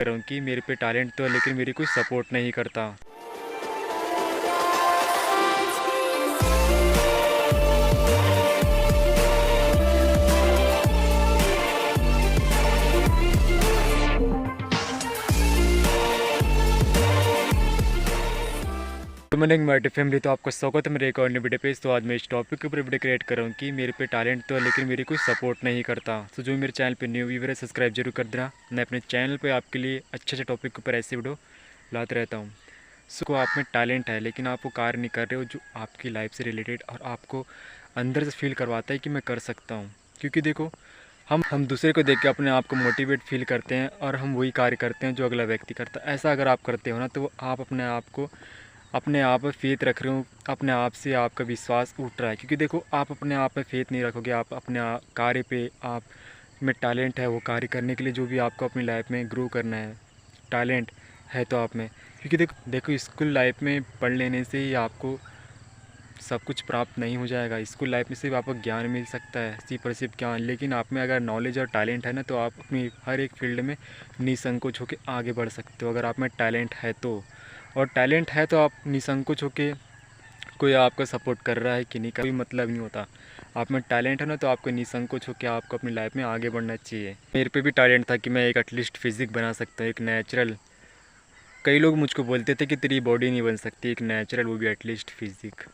कर रहा हूँ कि मेरे पे टैलेंट तो है लेकिन मेरी कोई सपोर्ट नहीं करता। तो मैंने एक माइटी फैमिली, तो आपका स्वागत है मेरे एक और नई वीडियो पे। तो आज मैं इस टॉपिक के ऊपर वीडियो क्रिएट कर रहा हूँ कि मेरे पे टैलेंट तो है लेकिन मेरी कोई सपोर्ट नहीं करता। तो जो मेरे चैनल पे न्यू व्यूअर है सब्सक्राइब जरूर कर देना। मैं अपने चैनल पे आपके लिए अच्छे अच्छे टॉपिक के ऊपर ऐसे वीडियो लाते रहता हूँ। सो आप में टैलेंट है लेकिन आप वो कार्य नहीं कर रहे हो जो आपकी लाइफ से रिलेटेड और आपको अंदर से फील करवाता है कि मैं कर सकता हूँ। क्योंकि देखो, हम दूसरे को देख के अपने आप को मोटिवेट फील करते हैं और हम वही कार्य करते हैं जो अगला व्यक्ति करता है। ऐसा अगर आप करते हो ना, तो आप अपने आप पर फेथ रख रहे हो, अपने आप से आपका विश्वास उठ रहा है। क्योंकि देखो, आप अपने आप में फेथ नहीं रखोगे, आप अपने कार्य पे आप में टैलेंट है वो कार्य करने के लिए जो भी आपको अपनी लाइफ में ग्रो करना है, टैलेंट है तो आप में। क्योंकि देखो स्कूल लाइफ में पढ़ लेने से ही आपको सब कुछ प्राप्त नहीं हो जाएगा। स्कूल लाइफ में सिर्फ आपको ज्ञान मिल सकता है, सिर्फ और सिर्फ ज्ञान। लेकिन आप में अगर नॉलेज और टैलेंट है ना, तो आप अपनी हर एक फील्ड में निसंकोच होकर आगे बढ़ सकते हो, अगर आप में टैलेंट है तो। और टैलेंट है तो आप निसंकोच होकर, कोई आपका सपोर्ट कर रहा है कि नहीं, कोई मतलब नहीं होता। आप में टैलेंट है ना, तो आपको निसंकोच होकर आपको अपनी लाइफ में आगे बढ़ना चाहिए। मेरे पे भी टैलेंट था कि मैं एक एटलीस्ट फिजिक बना सकता हूँ, एक नेचुरल। कई लोग मुझको बोलते थे कि तेरी बॉडी नहीं बन सकती एक नेचुरल, वो भी एटलीस्ट फिजिक।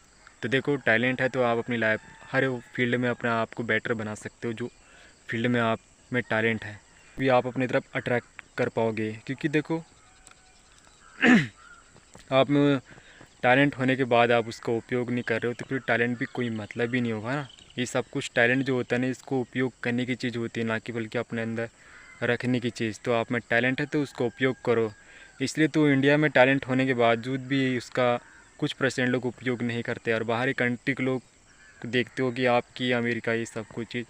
तो देखो, टैलेंट है तो आप अपनी लाइफ हर फील्ड में अपने आप को बेटर बना सकते हो। जो फील्ड में आप में टैलेंट है भी आप अपनी तरफ अट्रैक्ट कर पाओगे। क्योंकि देखो आप में टैलेंट होने के बाद आप उसका उपयोग नहीं कर रहे हो तो फिर टैलेंट भी कोई मतलब ही नहीं होगा ना। ये सब कुछ टैलेंट जो होता है ना, इसको उपयोग करने की चीज़ होती है, ना कि बल्कि अपने अंदर रखने की चीज़। तो आप में टैलेंट है तो उसका उपयोग करो। इसलिए तो इंडिया में टैलेंट होने के बावजूद भी उसका कुछ परसेंट लोग उपयोग नहीं करते। और बाहरी कंट्री के लोग देखते हो कि आपकी अमेरिका, ये सब कुछ चीज़,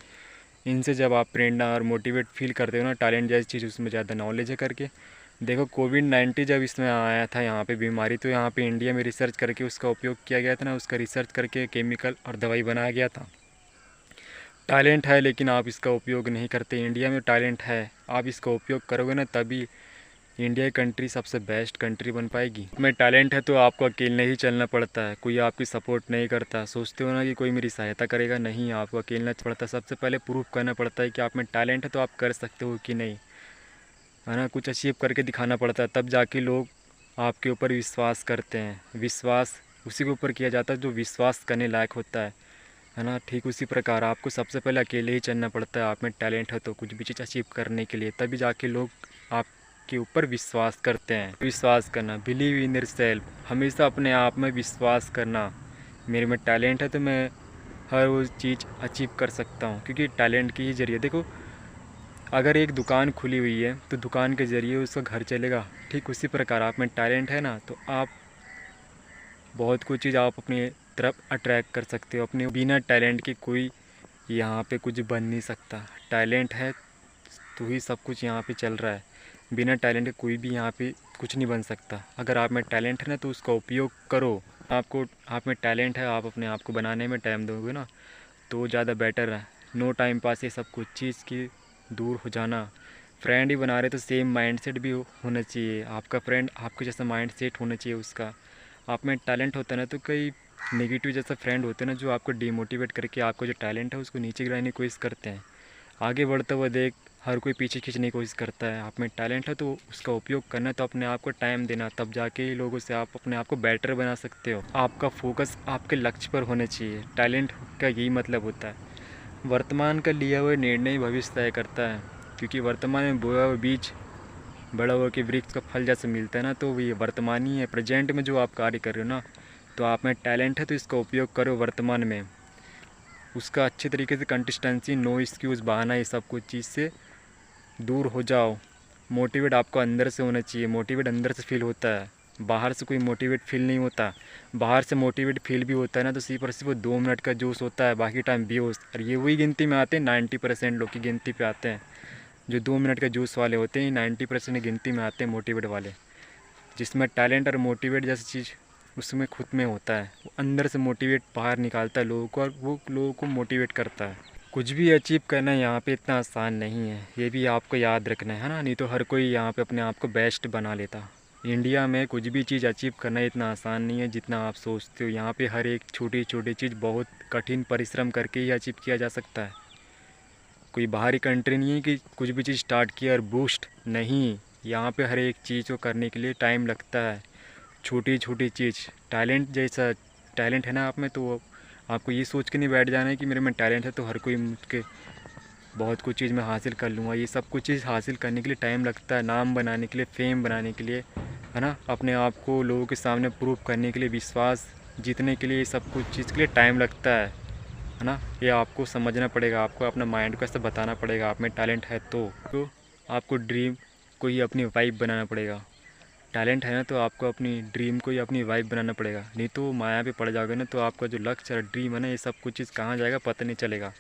इनसे जब आप प्रेरणा और मोटिवेट फील करते हो ना, टैलेंट जैसी चीज़ उसमें ज़्यादा नॉलेज है करके। देखो कोविड-19 जब इसमें आया था यहाँ पे बीमारी, तो यहाँ पे इंडिया में रिसर्च करके उसका उपयोग किया गया था ना, उसका रिसर्च करके केमिकल और दवाई बनाया गया था। टैलेंट है लेकिन आप इसका उपयोग नहीं करते। इंडिया में टैलेंट है, आप इसका उपयोग करोगे ना, तभी इंडिया कंट्री सबसे बेस्ट कंट्री बन पाएगी। में टैलेंट है तो आपको अकेले ही चलना पड़ता है, कोई आपकी सपोर्ट नहीं करता। सोचते हो ना कि कोई मेरी सहायता करेगा, नहीं, आपको अकेला पड़ता है। सबसे पहले प्रूफ करना पड़ता है कि आप में टैलेंट है तो आप कर सकते हो कि नहीं, है ना। कुछ अचीव करके दिखाना पड़ता है, तब जाके लोग आपके ऊपर विश्वास करते हैं। विश्वास उसी के ऊपर किया जाता है जो विश्वास करने लायक होता है ना। ठीक उसी प्रकार आपको सबसे पहले अकेले ही चलना पड़ता है। आप में टैलेंट है तो कुछ भी चीज़ अचीव करने के लिए, तभी जाके लोग आपके ऊपर विश्वास करते हैं। विश्वास करना, बिलीव इन योरसेल्फ, हमेशा अपने आप में विश्वास करना। मेरे में टैलेंट है तो मैं हर वो चीज़ अचीव कर सकता हूँ, क्योंकि टैलेंट के ही ज़रिए। देखो, अगर एक दुकान खुली हुई है तो दुकान के ज़रिए उसका घर चलेगा। ठीक उसी प्रकार आप में टैलेंट है ना, तो आप बहुत कुछ चीज़ आप अपनी तरफ अट्रैक्ट कर सकते हो। अपने बिना टैलेंट के कोई यहाँ पे कुछ बन नहीं सकता। टैलेंट है तो ही सब कुछ यहाँ पे चल रहा है। बिना टैलेंट के कोई भी यहाँ पे कुछ नहीं बन सकता। अगर आप में टैलेंट है ना, तो उसका उपयोग करो। आप में टैलेंट है, आप अपने आप को बनाने में टाइम दोगे ना, तो ज़्यादा बेटर है। नो टाइम पास ये सब कुछ चीज़ की दूर हो जाना। फ्रेंड ही बना रहे तो सेम माइंडसेट भी होना चाहिए। आपका फ्रेंड आपके जैसा माइंडसेट होना चाहिए उसका। आप में टैलेंट होता है ना, तो कई नेगेटिव जैसा फ्रेंड होते हैं ना, जो आपको डिमोटिवेट करके आपको जो टैलेंट है उसको नीचे गिराने की कोशिश करते हैं। आगे बढ़ता हुआ देख हर कोई पीछे खींचने की कोशिश करता है। आप में टैलेंट है तो उसका उपयोग करना है, तो अपने आप को टाइम देना, तब जाके ही लोगों से आप अपने आप को बेटर बना सकते हो। आपका फोकस आपके लक्ष्य पर होना चाहिए। टैलेंट का यही मतलब होता है। वर्तमान का लिया हुआ निर्णय भविष्य तय करता है। क्योंकि वर्तमान में बोया हुआ बीज बड़ा हुआ कि वृक्ष का फल जैसे मिलता है ना, तो ये वर्तमान ही है। प्रेजेंट में जो आप कार्य कर रहे हो ना, तो आप में टैलेंट है तो इसका उपयोग करो वर्तमान में। उसका अच्छे तरीके से कंसिस्टेंसी, नो एक्सक्यूज़, बहाना, ये सब कुछ चीज़ से दूर हो जाओ। मोटिवेट आपको अंदर से होना चाहिए। मोटिवेट अंदर से फील होता है, बाहर से कोई मोटिवेट फील नहीं होता। बाहर से मोटिवेट फील भी होता है ना, तो सिर्फ और सिर्फ वो 2 मिनट का जोश होता है, बाकी टाइम बेहोश। और ये वही गिनती में आते हैं, 90% लोग की गिनती पे आते हैं। जो 2 मिनट का जोश वाले होते हैं 90% गिनती में आते हैं मोटिवेट वाले। जिसमें टैलेंट और मोटिवेट जैसी चीज़ उसमें खुद में होता है। वो अंदर से मोटिवेट बाहर निकालता है लोगों को, और वो लोगों को मोटिवेट करता है। कुछ भी अचीव करना यहाँ पे इतना आसान नहीं है, ये भी आपको याद रखना है ना। नहीं तो हर कोई यहाँ पे अपने आप को बेस्ट बना लेता। इंडिया में कुछ भी चीज़ अचीव करना इतना आसान नहीं है जितना आप सोचते हो। यहाँ पे हर एक छोटी छोटी चीज़ बहुत कठिन परिश्रम करके ही अचीव किया जा सकता है। कोई बाहरी कंट्री नहीं है कि कुछ भी चीज़ स्टार्ट किया और बूस्ट नहीं। यहाँ पे हर एक चीज़ को करने के लिए टाइम लगता है। छोटी छोटी चीज़ टैलेंट जैसा टैलेंट है ना आप में, तो आपको ये सोच के नहीं बैठ जाना है कि मेरे में टैलेंट है तो हर कोई मुझके बहुत कुछ चीज़ मैं हासिल कर लूँगा। ये सब कुछ चीज़ हासिल करने के लिए टाइम लगता है, नाम बनाने के लिए, फेम बनाने के लिए, है ना, अपने आप को लोगों के सामने प्रूव करने के लिए, विश्वास जीतने के लिए, ये सब कुछ चीज़ के लिए टाइम लगता है ना। ये आपको समझना पड़ेगा, आपको अपना माइंड को ऐसा बताना पड़ेगा आप में टैलेंट है तो आपको ड्रीम को ही अपनी वाइफ बनाना पड़ेगा। टैलेंट है ना तो आपको अपनी ड्रीम को ही अपनी वाइफ बनाना पड़ेगा, नहीं तो माया पे पड़ जाओगे ना तो आपका जो लक्ष्य है, ड्रीम है ना, ये सब कुछ चीज़ कहाँ जाएगा पता नहीं चलेगा।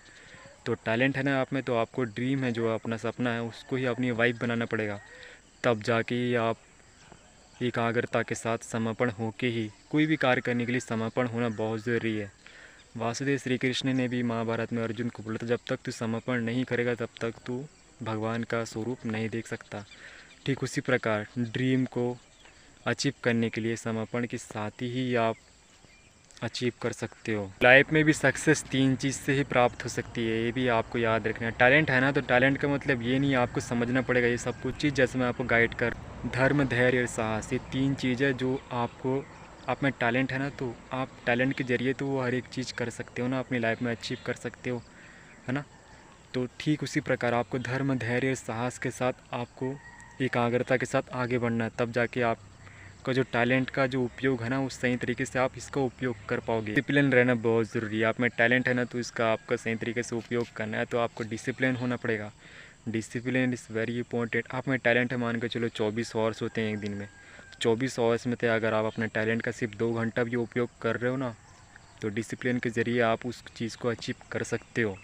तो टैलेंट है ना आप में, तो आपको ड्रीम है जो अपना सपना है उसको ही अपनी वाइफ बनाना पड़ेगा। तब जाके ही आप एकाग्रता के साथ समर्पण होके ही कोई भी कार्य करने के लिए समर्पण होना बहुत ज़रूरी है। वासुदेव श्री कृष्ण ने भी महाभारत में अर्जुन को बोला था, जब तक तू समर्पण नहीं करेगा तब तक तू भगवान का स्वरूप नहीं देख सकता। ठीक उसी प्रकार ड्रीम को अचीव करने के लिए समर्पण के साथ ही आप अचीव कर सकते हो। लाइफ में भी सक्सेस 3 चीज़ से ही प्राप्त हो सकती है, ये भी आपको याद रखना है। टैलेंट है ना तो टैलेंट का मतलब ये नहीं, आपको समझना पड़ेगा ये सब कुछ चीज़, जैसे मैं आपको गाइड कर, धर्म, धैर्य और साहस, ये 3 चीज़ें जो आपको, आप में टैलेंट है ना तो आप टैलेंट के ज़रिए तो वो हर एक चीज़ कर सकते हो ना, अपनी लाइफ में अचीव कर सकते हो, है ना। तो ठीक उसी प्रकार आपको धर्म, धैर्य और साहस के साथ आपको एकाग्रता के साथ आगे बढ़ना है, तब जाके आप का जो टैलेंट का जो उपयोग है ना उस सही तरीके से आप इसका उपयोग कर पाओगे। डिसिप्लिन रहना बहुत ज़रूरी है। आप में टैलेंट है ना तो इसका आपका सही तरीके से उपयोग करना है तो आपको डिसिप्लिन होना पड़ेगा। Discipline is very important. आप में टैलेंट है, मान के चलो 24 आवर्स होते हैं एक दिन में, 24 आवर्स में से अगर आप अपने टैलेंट का सिर्फ 2 घंटा भी उपयोग कर रहे हो ना तो डिसिप्लिन के ज़रिए आप उस चीज़ को अचीव कर सकते हो।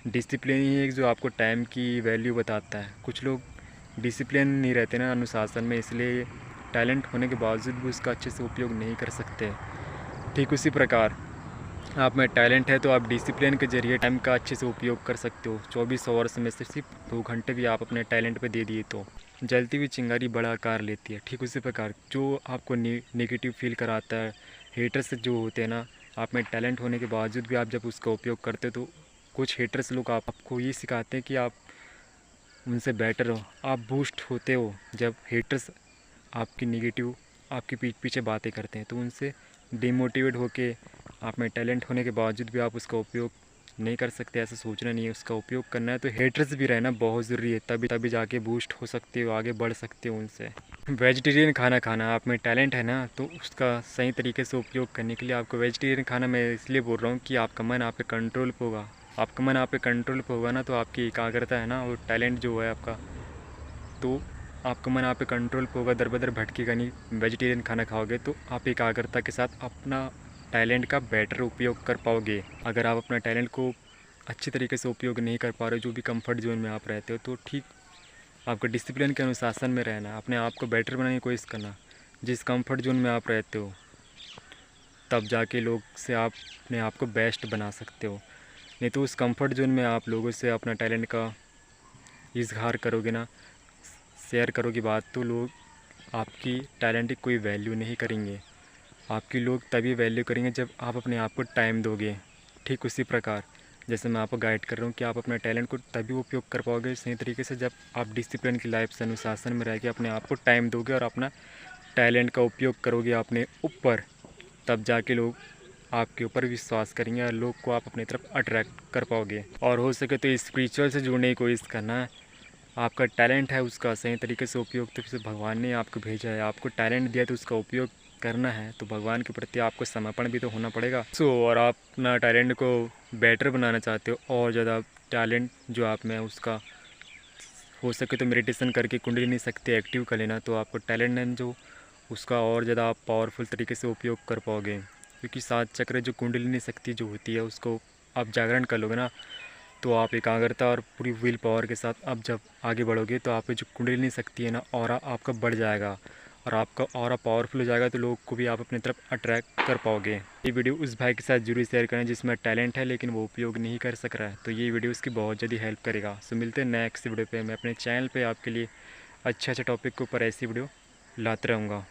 डिसिप्लिन ही एक जो आपको टाइम की वैल्यू बताता है। कुछ लोग डिसिप्लिन नहीं रहते ना, अनुशासन में, इसलिए टैलेंट होने के बावजूद भी उसका अच्छे से उपयोग नहीं कर सकते। ठीक उसी प्रकार आप में टैलेंट है तो आप डिसिप्लिन के ज़रिए टाइम का अच्छे से उपयोग कर सकते हो। 24 आवर्स में से सिर्फ 2 घंटे भी आप अपने टैलेंट पे दे दिए तो जलती हुई चिंगारी बड़ा आकार लेती है। ठीक उसी प्रकार जो आपको नेगेटिव फील कराता है, हेटर्स जो होते हैं ना, आप में टैलेंट होने के बावजूद भी आप जब उसका उपयोग करते हो तो कुछ हेटर्स लोग आपको ये सिखाते हैं कि आप उनसे बेटर हो, आप बूस्ट होते हो। जब हेटर्स आपकी नेगेटिव आपके पीछे बातें करते हैं तो उनसे डिमोटिवेट होके आप में टैलेंट होने के बावजूद भी आप उसका उपयोग नहीं कर सकते। ऐसा सोचना नहीं है, उसका उपयोग करना है। तो हेटर्स भी रहना बहुत ज़रूरी है, तभी जाके बूस्ट हो सकते हो, आगे बढ़ सकते हो उनसे। वेजिटेरियन खाना खाना, आप में टैलेंट है ना तो उसका सही तरीके से उपयोग करने के लिए आपको वेजिटेरियन खाना, मैं इसलिए बोल रहा हूँ कि आपका मन आप पे कंट्रोल पे होगा। आपका मन आप पे कंट्रोल पे होगा ना तो आपकी एकाग्रता है ना और टैलेंट जो है आपका, तो आपका मन आप पे कंट्रोल पे होगा, दर बदर भटकेगा नहीं। वेजिटेरियन खाना खाओगे तो आप एकाग्रता के साथ अपना टैलेंट का बेटर उपयोग कर पाओगे। अगर आप अपना टैलेंट को अच्छी तरीके से उपयोग नहीं कर पा रहे हो, जो भी कंफर्ट जोन में आप रहते हो, तो ठीक आपको डिसिप्लिन के अनुशासन में रहना, अपने आप को बेटर बनाने की कोशिश करना। जिस कंफर्ट जोन में आप रहते हो तब जाके लोग से आप अपने आप को बेस्ट बना सकते हो। नहीं तो उस कंफर्ट जोन में आप लोगों से अपना टैलेंट का इजहार करोगे ना, शेयर करोगे बात, तो लोग आपकी टैलेंट की कोई वैल्यू नहीं करेंगे। आपकी लोग तभी वैल्यू करेंगे जब आप अपने आप को टाइम दोगे। ठीक उसी प्रकार जैसे मैं आपको गाइड कर रहा हूँ कि आप अपने टैलेंट को तभी उपयोग कर पाओगे सही तरीके से जब आप डिसिप्लिन की लाइफ से अनुशासन में रह के अपने आप को टाइम दोगे और अपना टैलेंट का उपयोग करोगे अपने ऊपर, तब जाके लोग आपके ऊपर विश्वास करेंगे और लोग को आप अपनी तरफ अट्रैक्ट कर पाओगे। और हो सके तो स्पिरिचुअल से जुड़ने की कोशिश करना है। आपका टैलेंट है उसका सही तरीके से उपयोग तो किसी भगवान ने आपको भेजा है, आपको टैलेंट दिया तो उसका उपयोग करना है, तो भगवान के प्रति आपको समर्पण भी तो होना पड़ेगा। और आप अपना टैलेंट को बेटर बनाना चाहते हो और ज़्यादा टैलेंट जो आप में उसका हो सके तो मेडिटेशन करके कुंडलिनी शक्ति एक्टिव कर लेना, तो आपको टैलेंट है जो उसका और ज़्यादा आप पावरफुल तरीके से उपयोग कर पाओगे। क्योंकि 7 चक्र जो कुंडलिनी शक्ति जो होती है उसको आप जागरण कर लोगे ना तो आप एकाग्रता और पूरी विल पावर के साथ आप जब आगे बढ़ोगे तो आप जो कुंडलिनी शक्ति है ना और आपका बढ़ जाएगा और आपका ऑरा पावरफुल हो जाएगा तो लोगों को भी आप अपनी तरफ अट्रैक्ट कर पाओगे। ये वीडियो उस भाई के साथ जरूर शेयर करें जिसमें टैलेंट है लेकिन वो उपयोग नहीं कर सक रहा है, तो ये वीडियो उसकी बहुत जल्दी हेल्प करेगा। सो मिलते हैं नेक्स्ट वीडियो पे। मैं अपने चैनल पे आपके लिए अच्छे अच्छे टॉपिक के ऊपर ऐसी वीडियो लाते रहूँगा।